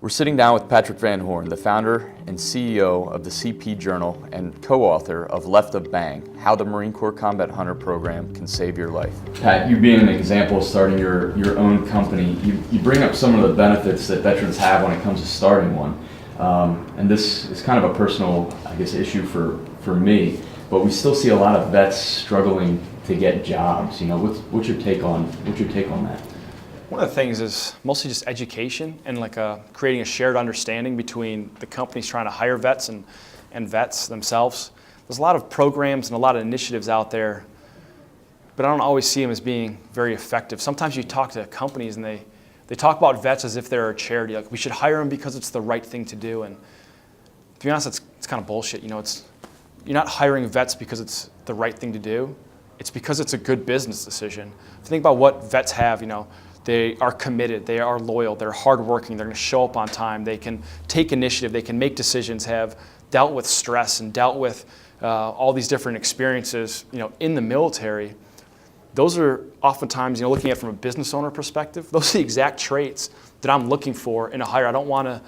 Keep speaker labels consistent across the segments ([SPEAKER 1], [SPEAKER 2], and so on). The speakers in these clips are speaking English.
[SPEAKER 1] We're sitting down with Patrick Van Horn, the founder and CEO of the CP Journal and co-author of Left of Bang, How the Marine Corps Combat Hunter Program Can Save Your Life. Pat, you being an example of starting your own company, you bring up some of the benefits that veterans have when it comes to starting one. And this is kind of a personal, I guess, issue for me, but we still see a lot of vets struggling to get jobs. You know, what's your take on that?
[SPEAKER 2] One of the things is mostly just education and creating a shared understanding between the companies trying to hire vets and vets themselves. There's a lot of programs and a lot of initiatives out there, but I don't always see them as being very effective. Sometimes you talk to companies and they talk about vets as if they're a charity, like we should hire them because it's the right thing to do. And to be honest, it's kind of bullshit. You know, you're not hiring vets because it's the right thing to do. It's because it's a good business decision. If you think about what vets have, you know, they are committed, they are loyal, they're hardworking, they're going to show up on time, they can take initiative, they can make decisions, have dealt with stress and dealt with all these different experiences, you know, in the military. Those are oftentimes, you know, looking at it from a business owner perspective, those are the exact traits that I'm looking for in a hire. I don't want to,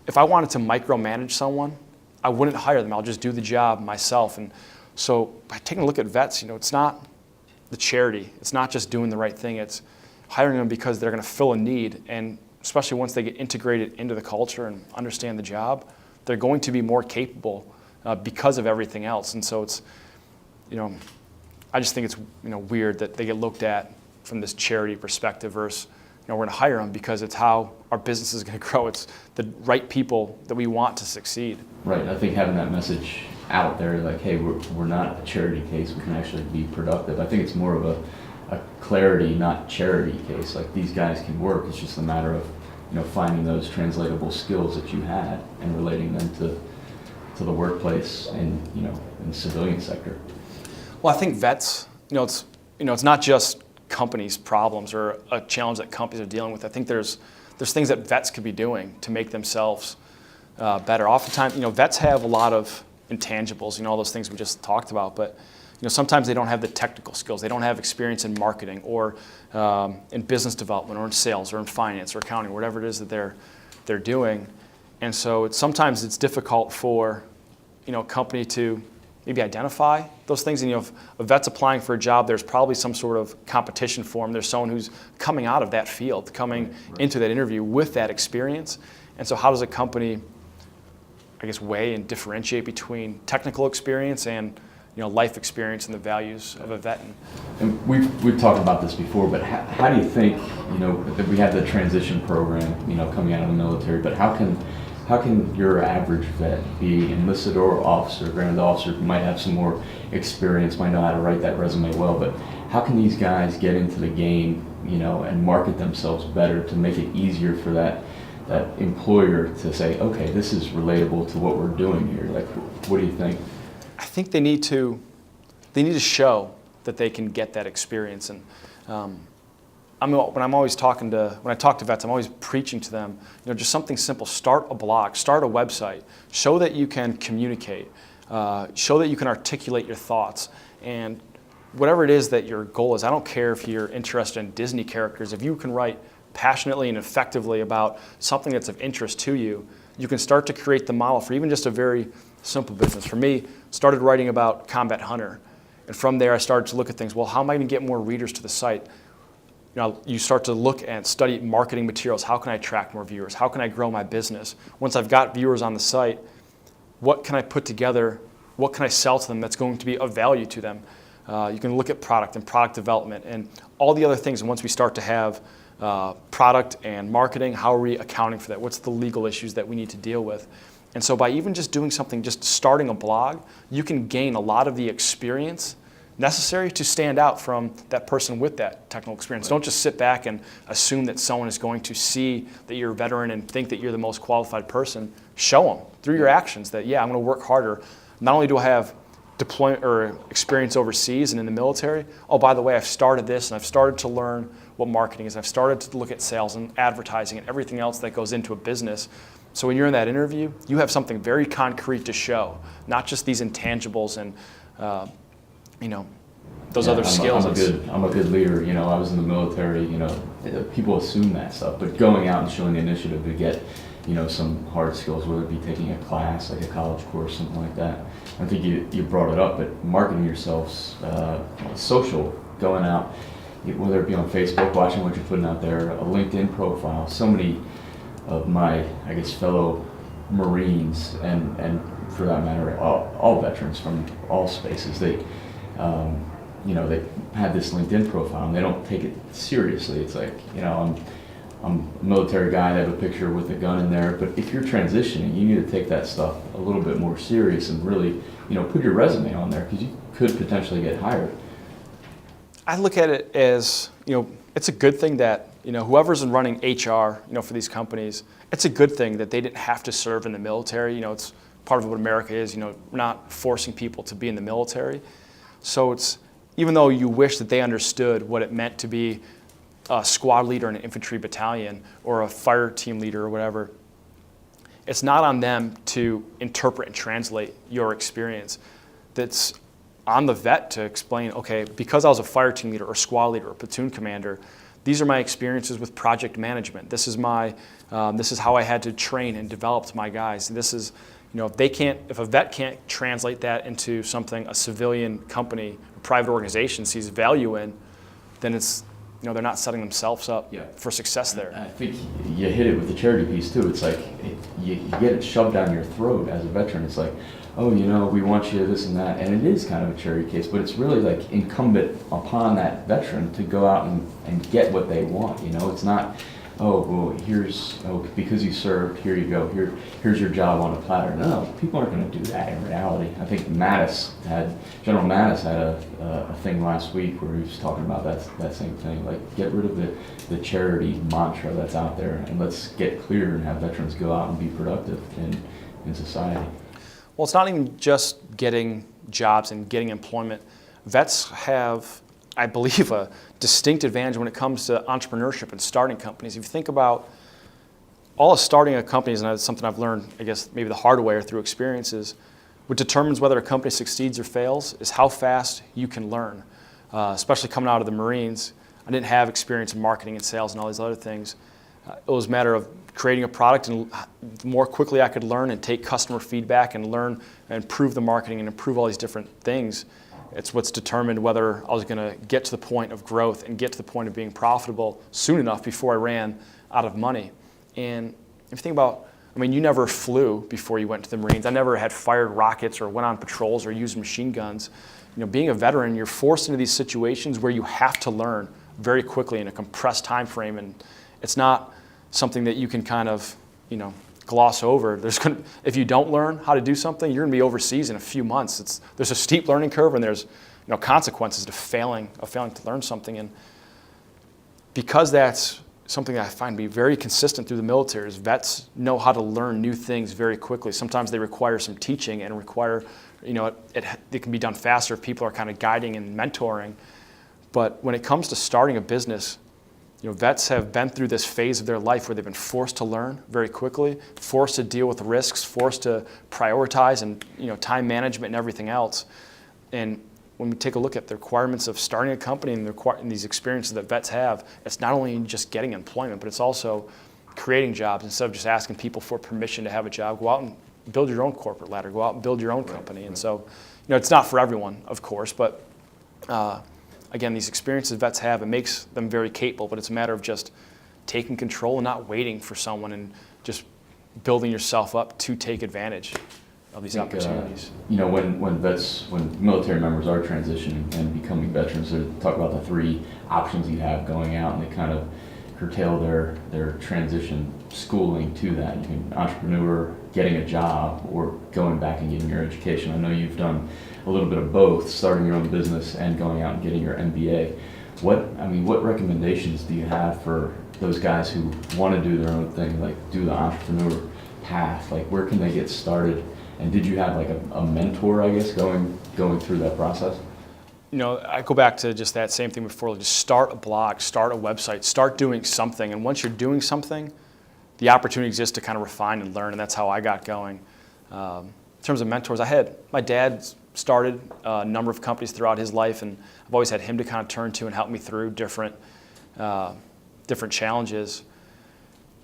[SPEAKER 2] if I wanted to micromanage someone, I wouldn't hire them. I'll just do the job myself. And so by taking a look at vets, you know, it's not the charity. It's not just doing the right thing. It's hiring them because they're going to fill a need. And especially once they get integrated into the culture and understand the job, they're going to be more capable because of everything else. And so it's, you know, I just think it's, you know, weird that they get looked at from this charity perspective versus, you know, we're going to hire them because it's how our business is going to grow. It's the right people that we want to succeed.
[SPEAKER 1] Right. I think having that message out there, like, hey, we're not a charity case. We can actually be productive. I think it's more of a clarity, not charity case. Like, these guys can work. It's just a matter of, you know, finding those translatable skills that you had and relating them to the workplace and, you know, in the civilian sector.
[SPEAKER 2] Well, I think vets, you know, it's not just companies' problems or a challenge that companies are dealing with. I think there's things that vets could be doing to make themselves better. Oftentimes, you know, vets have a lot of intangibles, you know, all those things we just talked about, but you know, sometimes they don't have the technical skills. They don't have experience in marketing or in business development or in sales or in finance or accounting, whatever it is that they're doing. And so sometimes it's difficult for, you know, a company to maybe identify those things. And, you know, if a vet's applying for a job, there's probably some sort of competition for him. There's someone who's coming out of that field, coming into that interview with that experience. And so how does a company, I guess, weigh and differentiate between technical experience and, you know, life experience and the values of a vet?
[SPEAKER 1] And we've talked about this before, but how do you think, you know, that we have the transition program, you know, coming out of the military, but how can your average vet be enlisted or officer? Granted, the officer might have some more experience, might know how to write that resume well, but how can these guys get into the game, you know, and market themselves better to make it easier for that employer to say, okay, this is relatable to what we're doing here? Like, what do you think?
[SPEAKER 2] I think they need to show that they can get that experience. And when I talk to vets, I'm always preaching to them, you know, just something simple. Start a blog, start a website, show that you can communicate, show that you can articulate your thoughts. And whatever it is that your goal is, I don't care if you're interested in Disney characters, if you can write passionately and effectively about something that's of interest to you, you can start to create the model for even just a very simple business. For me, started writing about Combat Hunter. And from there, I started to look at things. Well, how am I going to get more readers to the site? You know, you start to look and study marketing materials. How can I attract more viewers? How can I grow my business? Once I've got viewers on the site, what can I put together? What can I sell to them that's going to be of value to them? You can look at product and product development and all the other things. And once we start to have product and marketing, how are we accounting for that? What's the legal issues that we need to deal with? And so by even just doing something, just starting a blog, you can gain a lot of the experience necessary to stand out from that person with that technical experience. Right. Don't just sit back and assume that someone is going to see that you're a veteran and think that you're the most qualified person. Show them through your actions that, yeah, I'm going to work harder. Not only do I have deployment or experience overseas and in the military, oh, by the way, I've started this and I've started to learn what marketing is. I've started to look at sales and advertising and everything else that goes into a business. So when you're in that interview, you have something very concrete to show, not just these intangibles and you know, those other skills.
[SPEAKER 1] I'm a good leader. You know, I was in the military. You know, people assume that stuff, but going out and showing the initiative to get, some hard skills, whether it be taking a class, like a college course, something like that. I think you brought it up, but marketing yourselves, social, going out, whether it be on Facebook, watching what you're putting out there, a LinkedIn profile. So many of my, I guess, fellow Marines and for that matter, all veterans from all spaces, they have this LinkedIn profile and they don't take it seriously. It's like, I'm a military guy, they have a picture with a gun in there, but if you're transitioning, you need to take that stuff a little bit more serious and really, put your resume on there because you could potentially get hired.
[SPEAKER 2] I look at it as, it's a good thing that, whoever's running HR, for these companies, it's a good thing that they didn't have to serve in the military. It's part of what America is, we're not forcing people to be in the military. So it's, even though you wish that they understood what it meant to be a squad leader in an infantry battalion or a fire team leader or whatever, it's not on them to interpret and translate your experience. That's on the vet to explain, okay, because I was a fire team leader or squad leader or platoon commander, these are my experiences with project management. This is how I had to train and develop my guys. This is, if a vet can't translate that into something a civilian company, a private organization sees value in, then it's, they're not setting themselves up for success there.
[SPEAKER 1] I think you hit it with the charity piece too. It's like you get it shoved down your throat as a veteran. It's like, oh, we want you this and that, and it is kind of a charity case, but it's really like incumbent upon that veteran to go out and get what they want. It's not, oh, well, because you served, here you go, here's your job on a platter. No, people aren't going to do that in reality. I think General Mattis had a thing last week where he was talking about that same thing, like get rid of the charity mantra that's out there and let's get clear and have veterans go out and be productive in society.
[SPEAKER 2] Well, it's not even just getting jobs and getting employment. Vets have, I believe, a distinct advantage when it comes to entrepreneurship and starting companies. If you think about all of starting a company, and that's something I've learned, I guess, maybe the hard way or through experiences, what determines whether a company succeeds or fails is how fast you can learn. Especially coming out of the Marines, I didn't have experience in marketing and sales and all these other things. It was a matter of creating a product, and the more quickly I could learn and take customer feedback and learn and improve the marketing and improve all these different things. It's what's determined whether I was going to get to the point of growth and get to the point of being profitable soon enough before I ran out of money. And if you think about, you never flew before you went to the Marines. I never had fired rockets or went on patrols or used machine guns. Being a veteran, you're forced into these situations where you have to learn very quickly in a compressed time frame, and it's not something that you can kind of, gloss over. If you don't learn how to do something, you're going to be overseas in a few months. There's a steep learning curve, and there's consequences to failing to learn something. And because that's something that I find to be very consistent through the military, is vets know how to learn new things very quickly. Sometimes they require some teaching and require, it can be done faster if people are kind of guiding and mentoring. But when it comes to starting a business, vets have been through this phase of their life where they've been forced to learn very quickly, forced to deal with risks, forced to prioritize and time management and everything else. And when we take a look at the requirements of starting a company and these experiences that vets have, it's not only just getting employment, but it's also creating jobs. Instead of just asking people for permission to have a job, go out and build your own corporate ladder, go out and build your own company. And so, it's not for everyone, of course, but again, these experiences vets have, it makes them very capable, but it's a matter of just taking control and not waiting for someone and just building yourself up to take advantage of these opportunities.
[SPEAKER 1] When military members are transitioning and becoming veterans, they talk about the three options you have going out, and they kind of curtail their transition schooling to that. You can entrepreneur, getting a job, or going back and getting your education. I know you've done a little bit of both, starting your own business and going out and getting your MBA. What recommendations do you have for those guys who want to do their own thing, like do the entrepreneur path? Like, where can they get started? And did you have like a mentor, I guess, going through that process?
[SPEAKER 2] I go back to just that same thing before. Just start a blog, start a website, start doing something. And once you're doing something, the opportunity exists to kind of refine and learn, and that's how I got going. In terms of mentors, my dad started a number of companies throughout his life, and I've always had him to kind of turn to and help me through different challenges.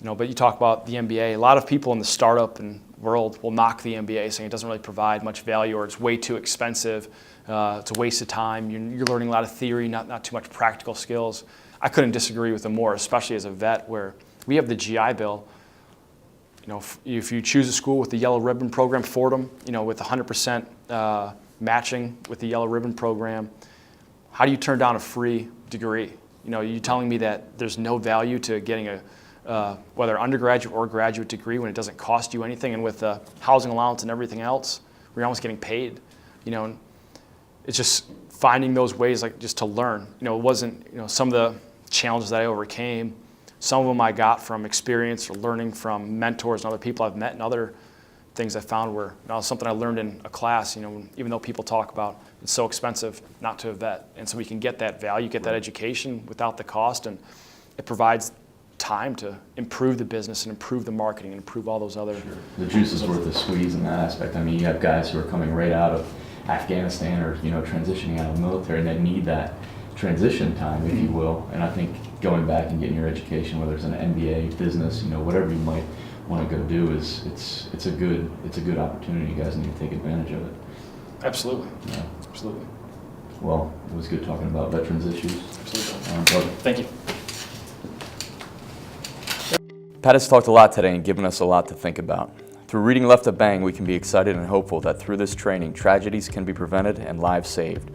[SPEAKER 2] But you talk about the MBA. A lot of people in the startup and world will knock the MBA, saying it doesn't really provide much value, or it's way too expensive. It's a waste of time. You're learning a lot of theory, not too much practical skills. I couldn't disagree with them more, especially as a vet, where we have the GI Bill. If you choose a school with the Yellow Ribbon program, Fordham, with 100% matching with the Yellow Ribbon program, how do you turn down a free degree? You're telling me that there's no value to getting a whether undergraduate or graduate degree when it doesn't cost you anything, and with the housing allowance and everything else, we're almost getting paid. It's just finding those ways, like, just to learn. It wasn't, some of the challenges that I overcame, some of them I got from experience or learning from mentors and other people I've met, and other things I found were something I learned in a class. Even though people talk about it's so expensive not to vet, and so we can get that value, get that education without the cost, and it provides time to improve the business and improve the marketing and improve all those other.
[SPEAKER 1] Sure. The juice is worth the squeeze in that aspect. I mean, you have guys who are coming right out of Afghanistan or transitioning out of the military, and they need that transition time, if you will. And I think going back and getting your education, whether it's an MBA, business, whatever you might want to go do, it's a good opportunity. You guys need to take advantage of it.
[SPEAKER 2] Absolutely.
[SPEAKER 1] Yeah.
[SPEAKER 2] Absolutely.
[SPEAKER 1] Well, it was good talking about veterans issues.
[SPEAKER 2] Absolutely. Thank you.
[SPEAKER 1] Pat has talked a lot today and given us a lot to think about. Through Reading Left a Bang, we can be excited and hopeful that through this training, tragedies can be prevented and lives saved.